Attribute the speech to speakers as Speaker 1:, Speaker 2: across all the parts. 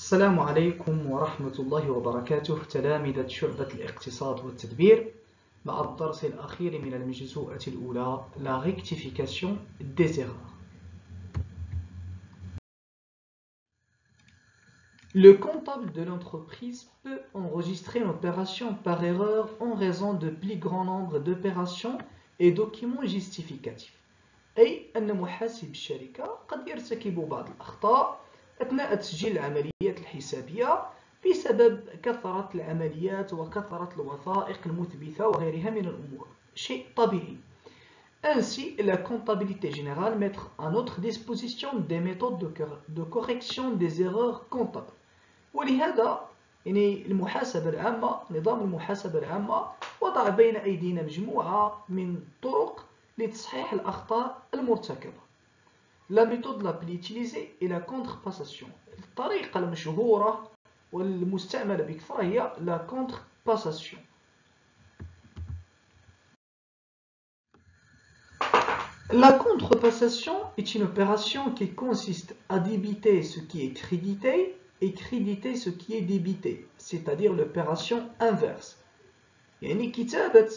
Speaker 1: السلام عليكم ورحمة الله وبركاته تلامذة شعبة الاقتصاد والتدبير مع الدرس الأخير من المجزوءة الأولى La rectification des erreurs. Le comptable de l'entreprise peut enregistrer une opération par erreur en raison de plus grand nombre d'opérations et documents justificatifs. أي أن محاسب الشركة قد يرتكب بعض الأخطاء أثناء تسجيل العمليات الحسابية بسبب كثرة العمليات وكثرة الوثائق المثبتة وغيرها من الأمور. شيء طبيعي. Ainsi, la comptabilité générale met à notre disposition des méthodes de correction des erreurs comptables. ولهذا يعني المحاسبة العامة نظام المحاسبة العامة وضع بين أيدينا مجموعة من طرق لتصحيح الأخطاء المرتكبة. La méthode la plus utilisée est la contrepassation. الطريقة المشهورة والمستعملة بكثرة هي la contrepassation. La contrepassation est une opération qui consiste à débiter ce qui est crédité et créditer ce qui est débité, c'est-à-dire l'opération inverse. يعني كتابة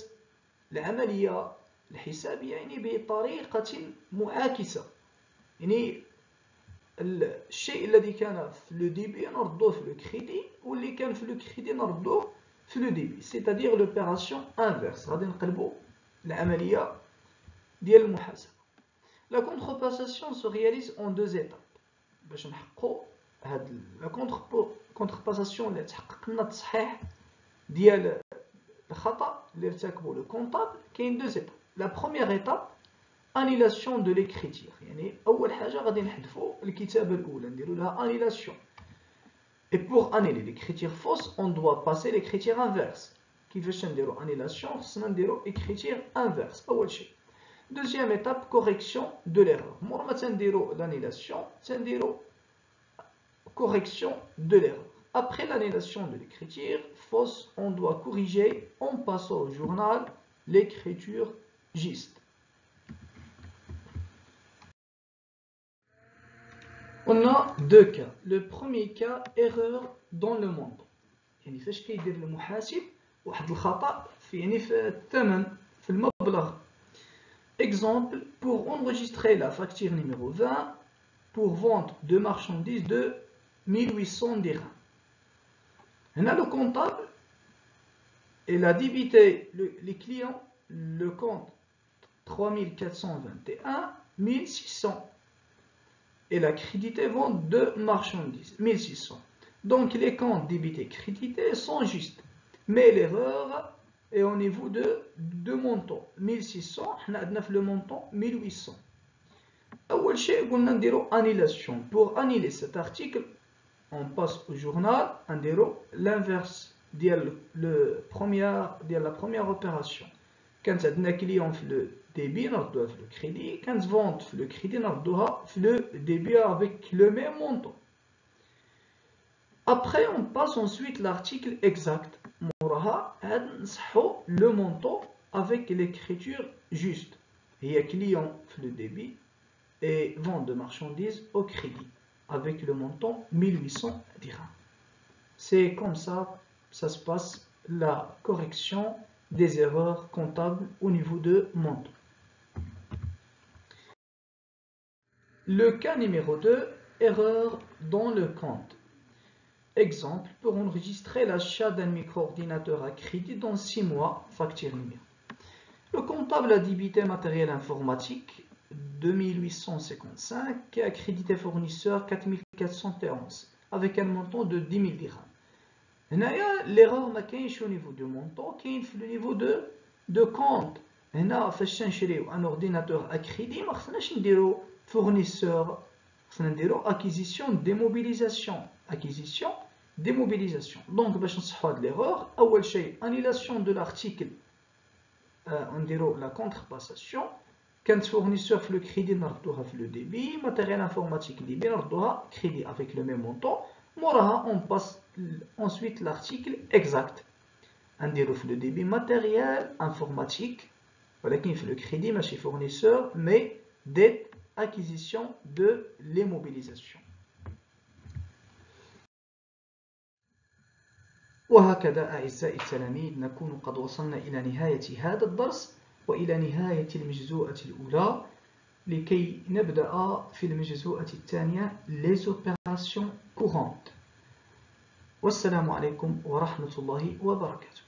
Speaker 1: العملية الحسابية يعني بطريقة معاكسة. يعني الشيء الذي كان في لو ديبي نردوه في لو كريدي واللي كان في لو كريدي نردوه في لو ديبي c'est-à-dire l'opération inverse. غادي نقلبوا العملية ديال المحاسبة. La contrepassation se réalise en deux étapes. باش نحققوا هاد la contrepassation اللي تحقق لنا التصحيح ديال الخطأ اللي ارتكبوا لو كونطابل كاين deux étapes. La première étape annulation de l'écriture. يعني أول حاجة غادي نحذفوا الكتابة الأولى نديروا لها annulation. Et pour annuler l'écriture fausse, on doit passer l'écriture inverse. كيفاش نديروا annulation خصنا نديروا écriture inverse أول شيء. Deuxième étape correction de l'erreur. مور ما تنديروا l'annulation تنديروا correction de l'erreur. Après l'annulation de l'écriture fausse, on doit corriger en passant au journal l'écriture juste. On a deux cas. Le premier cas, erreur dans le montant. يعني فاش كيدير المحاسب واحد الخطأ في يعني في الثمن في المبلغ. Exemple, pour enregistrer la facture numéro 20 pour vente de marchandises de 1800 dirhams. Là, le comptable, il a débité les clients le compte 3421 1600. Et la crédité vente de marchandises 1600. Donc les comptes débités crédités sont justes. Mais l'erreur est au niveau de deux montants. 1600, on a le montant 1800. أول شيء قلنا نديرو annulation. Pour annuler cet article, on passe au journal, on نديرو l'inverse ديال la première opération. كانت عندنا كليون في لو débit نردوها في le crédit, كانت vente في le crédit نردوها في le débit avec le même montant. Après on passe ensuite l'article exact. موراها عاد نصحو le montant avec l'écriture juste. هي client في le débit et vente de marchandises au crédit avec le montant 1800 dirhams. C'est comme ça se passe la correction des erreurs comptables au niveau de montant. Le cas numéro 2, erreur dans le compte. Exemple, pour enregistrer l'achat d'un micro-ordinateur à crédit dans 6 mois, facture numéro. Le comptable a débité matériel informatique 2855 et a crédité fournisseur 4411 avec un montant de 10 000 dirhams. L'erreur ما كاينش au niveau du montant, كاين في le niveau de compte. هنا فاش نشريو un ordinateur à crédit ما خصناش نديرو fournisseur, خصنا نديرو acquisition démobilisation. Donc باش نصحوا هاد l'erreur أول شيء annulation de l'article, نديرو la contrepassation. كانت fournisseur في le crédit نردوها في le débit, matériel informatique débit نردوها crédit avec le même montant. موراها on passe ensuite l'article exact. نديرو في le débit matériel informatique ولكن في le crédit ماشي fournisseur mais dette acquisition de l'immobilisation. وهكذا أعزائي التلاميذ نكون قد وصلنا إلى نهاية هذا الدرس وإلى نهاية المجزوءة الأولى لكي نبدأ في المجزوءة الثانية les opérations courantes. والسلام عليكم ورحمة الله وبركاته.